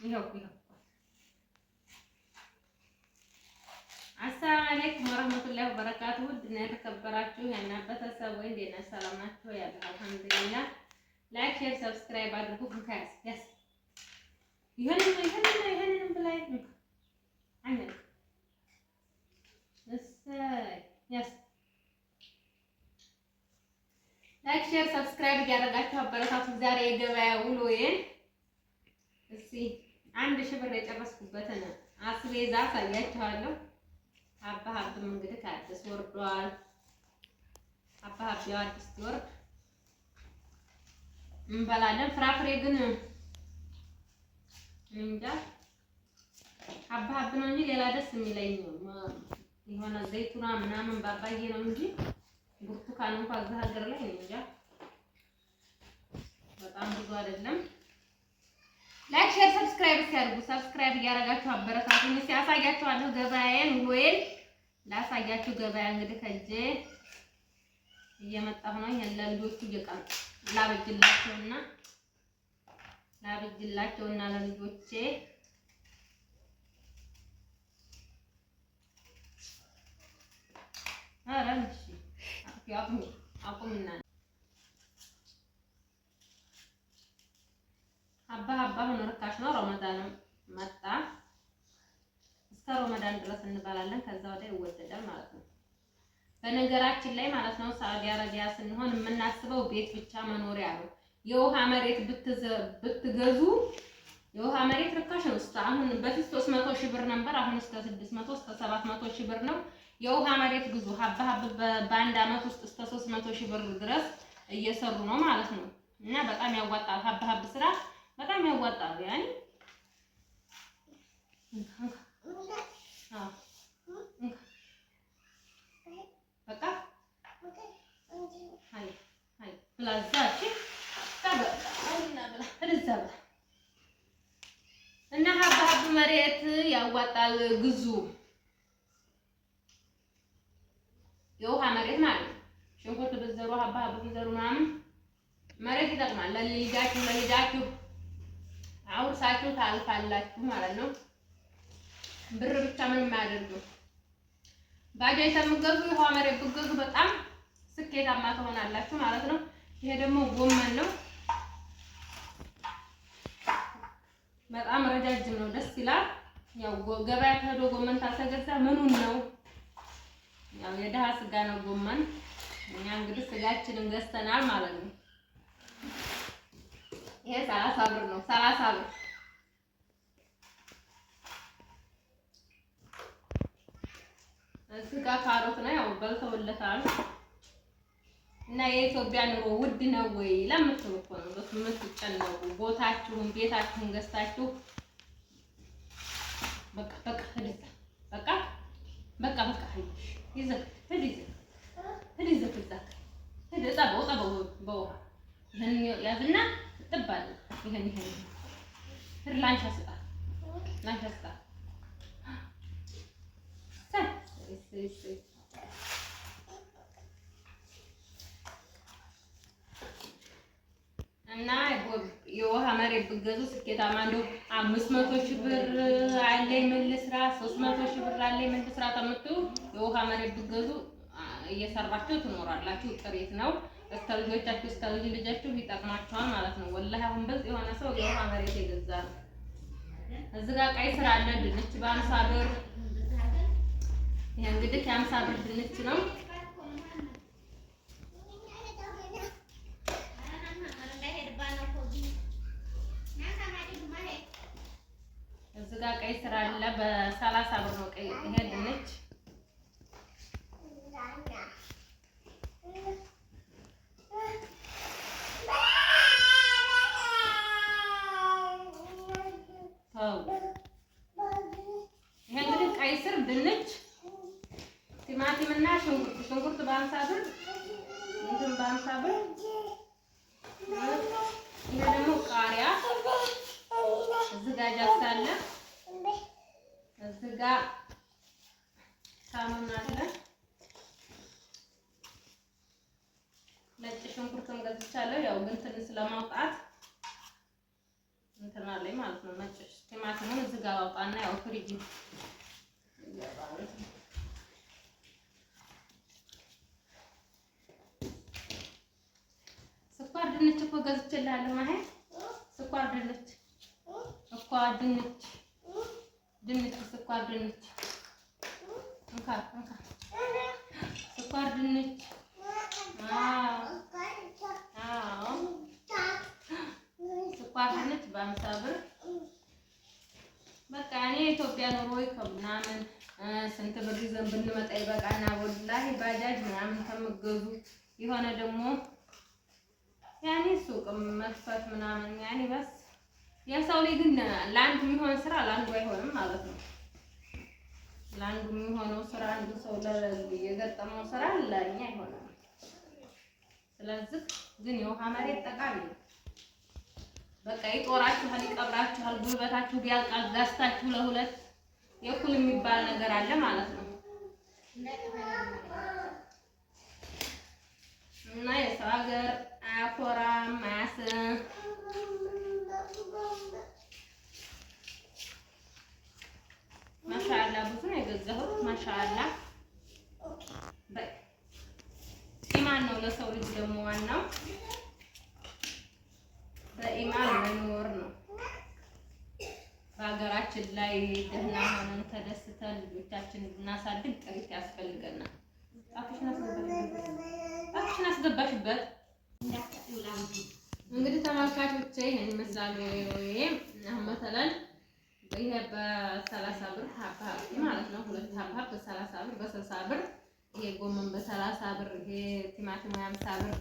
ይኸው አሰላሙ አለይኩም ወራህመቱላሂ ወበረካቱሁ። ውድና የተከበራችሁ የእናንተ ቤተሰብ ወይ እንዴት ናችሁ? ሰላም ናችሁ? ያለ አልሐምዱሊላህ። ላይክ ሼር ሰብስክራይብ አድርጉ። ያስ ይሄንን ብላይ አኝን ያስ ላይክ ሼር ሰብስክራይብ እያደረጋችሁ አበረታቱ። ዛሬ የገበያ ውሎዬን እስኪ 1000 ብር የጨረስኩበትን አስቤዛ አሳያችኋለሁ። ሀብም እንግዲህ ከአዲስ ወርዷል። ሀብ ያው አዲስ ሲወርድ እንበላለን። ፍራፍሬ ግን እንጃ ሀብ ነው እንጂ ሌላ ደስ የሚለኝ የሆነ ዘይቱና ምናምን ባባዬ ነው እንጂ ብርቱካን እንኳን እዛ ሀገር ላይ እንጃ በጣም ብዙ አይደለም። ላይክ ሼር ሰብስክራይብ ሲያደርጉ ሰብስክራይብ እያደረጋችሁ አበረታቱኝ። ሲያሳያችኋለሁ ገበያዬን ውሎዬን ላሳያችሁ። ገበያ እንግዲህ ከእጄ እየመጣሁ ነው። ለልጆቹ እየቀረ ላብጅላቸውና ለልጆቼ አረንሺ አቁምና ሀባ ሆኖ ርካሽ ነው። ረመዳንም መጣ። እስከ ረመዳን ድረስ እንበላለን። ከዛ ወዲያ ይወደዳል ማለት ነው። በነገራችን ላይ ማለት ነው ሳዑዲ አረቢያ ስንሆን የምናስበው ቤት ብቻ መኖሪያ ነው። የውሃ መሬት ብትገዙ የውሃ መሬት ርካሽ ነው። አሁን በፊት 300 ሺህ ብር ነበር። አሁን እስከ 600 እስከ 700 ሺህ ብር ነው። የውሃ መሬት ግዙ። ሀብ በአንድ አመት ውስጥ እስከ 300 ሺህ ብር ድረስ እየሰሩ ነው ማለት ነው። እና በጣም ያዋጣል። ሀብ ስራ በጣም ያዋጣል። ያኔ በቃ አይ ፕላዛች እና ሀብ መሬት ያዋጣል። ግዙ። የውሃ መሬት ማለት ነው። ሽንኩርት ብትዘሩ ሀብ ብትዘሩ ምናምን መሬት ይጠቅማል። ለልጃችሁ አውርሳችሁ ታልፋላችሁ ማለት ነው። ብር ብቻ ምንም አያደርጉም። ባጃጅ ተምገዙ የውሃ መሬት ብትገዙ በጣም ስኬታማ ትሆናላችሁ ማለት ነው። ይሄ ደግሞ ጎመን ነው። በጣም ረጃጅም ነው። ደስ ይላል። ያው ገበያ ከሄዶ ጎመን ታሰገዛ ምኑን ነው? ያው የደሃ ስጋ ነው ጎመን። እኛ እንግዲህ ስጋችንን ገዝተናል ማለት ነው። ይሄ 30 ብር ነው። 30 ብር እዚህ ጋር ካሮት ነው። ያው በልተውለታል። እና የኢትዮጵያ ኑሮ ውድ ነው ወይ ለምትሉ እኮ ነው የምትጨነቁ። ቦታችሁን ቤታችሁን ገዝታችሁ በቃ በውሃ ይሄን ያዝና ጥባል ይሄን ላንሻ ስጣ እና የውሃ መሬት ብትገዙ ስኬታማ እንደው 500 ሺህ ብር አለኝ ምን ልስራ 300 ሺህ ብር አለኝ ምን ልስራ ተምትሉ የውሃ መሬት ብትገዙ እየሰራችሁ ትኖራላችሁ። ጥሪት ነው። እስከ ልጆቻችሁ እስከ ልጃችሁ ይጠቅማችኋል ማለት ነው። ወላሂ አሁን በዚህ የሆነ ሰው የውሃ መሬት የገዛ ነው። እዚህ ጋር ቀይ ስር አለ። ድንች በ50 ብር። ይሄ እንግዲህ የ50 ብር ድንች ነው። እዚህ ጋር ቀይ ስር አለ። በ30 ብር ነው ቀይ ይሄ ድንች። ይሄ እንግዲህ ቀይ ስር ድንች ቲማቲም እና ሽንኩርት በ50 ብር እንትን በ50 ብር። ይሄ ደግሞ ቃሪያ እዚህ ጋር ጃክስ አለ። እዚህ ጋር ሳሙና አለ። ነጭ ሽንኩርትም ገዝቻለሁ። ያው ግን ትንሽ ለማውጣት እንትን አለኝ ማለት ነው። ነጭ ቲማቲሙን እዚህ ጋር አውጣና ያው ፍሪጅ ስኳር ድንች እኮ ገዝቼልሃለሁ ማለት ስኳር ድንች እኮ ድንች ስኳር ድንች እንካ ስኳር ድንች ስኳር ድንች በ50 ብር በቃ እኔ ኢትዮጵያ ኑሮ ከምናምን ስንት ብር ይዘን ብንመጣ ይበቃና ወላሂ ባጃጅ ምናምን ከምገዙ የሆነ ደግሞ ያኔ ሱቅ መክፈት ምናምን ያኔ በስ የሰው ልጅ ግን ለአንዱ የሚሆን ስራ ለአንዱ አይሆንም ማለት ነው። ለአንዱ የሚሆነው ስራ አንዱ ሰው የገጠመው ስራ ለእኛ አይሆንም። ስለዚህ ግን የውሃ መሬት ጠቃሚ ነው። በቃ ይጦራችኋል፣ ይቀብራችኋል፣ ጉልበታችሁ ቢያልቃል ጋስታችሁ ለሁለት የእኩል የሚባል ነገር አለ ማለት ነው። እና የሰው ሀገር አያኮራም አያስም። ማሻአላ ብዙ ነው የገዛሁት። ማሻአላ ኢማን ነው ለሰው ልጅ ደግሞ ዋናው በኢማን መኖር ነው። በሀገራችን ላይ ደህና ሆነን ተደስተን ልጆቻችንን ብናሳድግ ጥሪት ያስፈልገናል። አክሽን አስገባሽበት። እንግዲህ ተመልካቾቼ ይሄን ይመስላል። አሁን መሰለን ይሄ በ30 ብር ሀብሀብ ማለት ነው። ሁለት ሀብሀብ በ30 ብር በ60 ብር፣ ይሄ ጎመን በ30 ብር፣ ይሄ ቲማቲም 50 ብር፣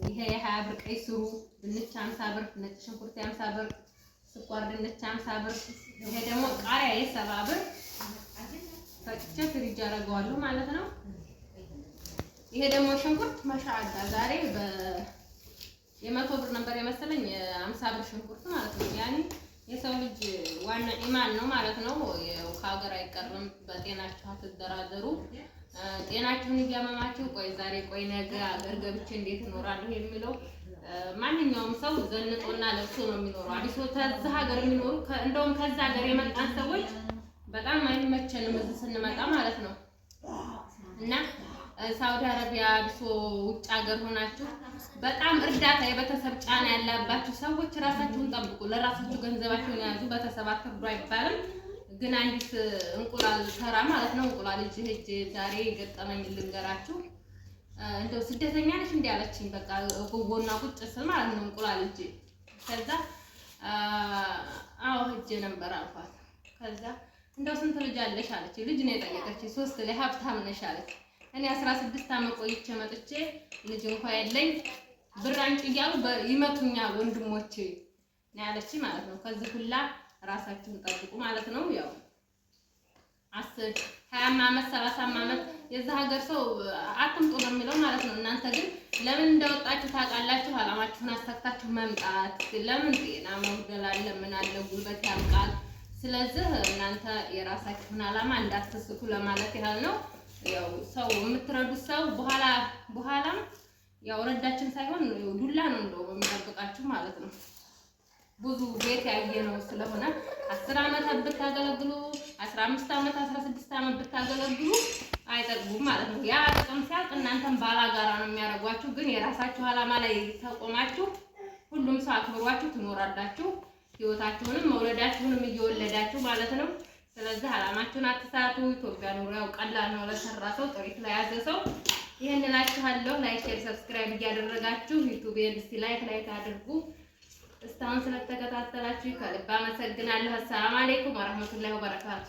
ይሄ የ20 ብር፣ ቀይ ስሩ ድንች 50 ብር፣ ነጭ ሽንኩርት 50 ብር፣ ስኳር ድንች 50 ብር፣ ይሄ ደግሞ ቃሪያ የ70 ብር ፈጭቼ ፍሪጅ አደርገዋለሁ ማለት ነው። ይሄ ደግሞ ሽንኩርት ማሻአላ ዛሬ የ100 ብር ነበር የመሰለኝ 50 ብር ሽንኩርት ማለት ነው። ያኔ የሰው ልጅ ዋና ኢማን ነው ማለት ነው። ከሀገር አይቀርም። በጤናችሁ አትደራደሩ። ጤናችሁን እያመማችሁ ቆይ ዛሬ ቆይ ነገ ሀገር ገብቼ እንዴት እኖራለሁ የሚለው ማንኛውም ሰው ዘንጦና ለብሶ ነው የሚኖረው። አዲስ ከዛ ሀገር የሚኖሩ እንደውም ከዛ ሀገር የመጣን ሰዎች በጣም አይመቸንም እዚህ ስንመጣ ማለት ነው። እና ሳውዲ አረቢያ አዲስ ውጭ ሀገር ሆናችሁ በጣም እርዳታ የቤተሰብ ጫና ያለባችሁ ሰዎች ራሳችሁን ጠብቁ። ለራሳችሁ ገንዘባችሁን ያዙ። ቤተሰብ አትርዱ አይባልም። ግን አንዲት እንቁላል ተራ ማለት ነው እንቁላል ሂጅ ዛሬ ገጠመኝ ልንገራችሁ። እንደው ስደተኛ ነሽ እንዴ አለችኝ። በቃ ጎጎና ቁጭ ስል ማለት ነው እንቁላል ሂጅ። ከዛ አዎ ሂጅ ነበር አልኳት። ከዛ እንደው ስንት ልጅ አለሽ አለች። ልጅ ነው የጠየቀችኝ። 3 ላይ ሀብታም ነሽ አለች። እኔ 16 ዓመት ቆይቼ መጥቼ ልጅ እንኳን የለኝ ብር አንጭ እያሉ ይመቱኛል ወንድሞቼ ነው ያለችኝ ማለት ነው። ከዚህ ሁላ ራሳችሁን ጠብቁ ማለት ነው። ያው 10 20 ዓመት 30 ዓመት የዛ ሀገር ሰው አትምጡ ነው የሚለው ማለት ነው። እናንተ ግን ለምን እንደወጣችሁ ታውቃላችሁ። አላማችሁን አስተካክታችሁ መምጣት ለምን ጤና መጉደል አለ ምን አለ ጉልበት ያምቃል። ስለዚህ እናንተ የራሳችሁን አላማ እንዳትስቱ ለማለት ያህል ነው። ያው ሰው የምትረዱት ሰው በኋላም ያው ረዳችን ሳይሆን ዱላ ነው እንደው የሚጠብቃችሁ ማለት ነው። ብዙ ቤት ያየነው ስለሆነ 10 ዓመት ብታገለግሉ 15 ዓመት 16 ዓመት ብታገለግሉ አይጠቅሙም ማለት ነው። ያ ጥቅም ሲያልቅ እናንተም ባላጋራ ነው የሚያደርጓችሁ። ግን የራሳችሁ አላማ ላይ ተቆማችሁ ሁሉም ሰው አክብሯችሁ ትኖራላችሁ። ህይወታችሁንም መውለዳችሁንም እየወለዳችሁ ማለት ነው። ስለዚህ አላማችሁን አትሳቱ። ኢትዮጵያ ኑሮ ያው ቀላል ነው ለሰራ ሰው ጥሪት ላይ ያዘ ሰው። ይሄን እላችኋለሁ። ላይክ፣ ሼር፣ ሰብስክራይብ እያደረጋችሁ ዩቲዩብን እስቲ ላይክ አድርጉ። እስካሁን ስለተከታተላችሁ ከልብ አመሰግናለሁ። አሰላሙ አለይኩም ወራህመቱላሂ ወበረካቱ።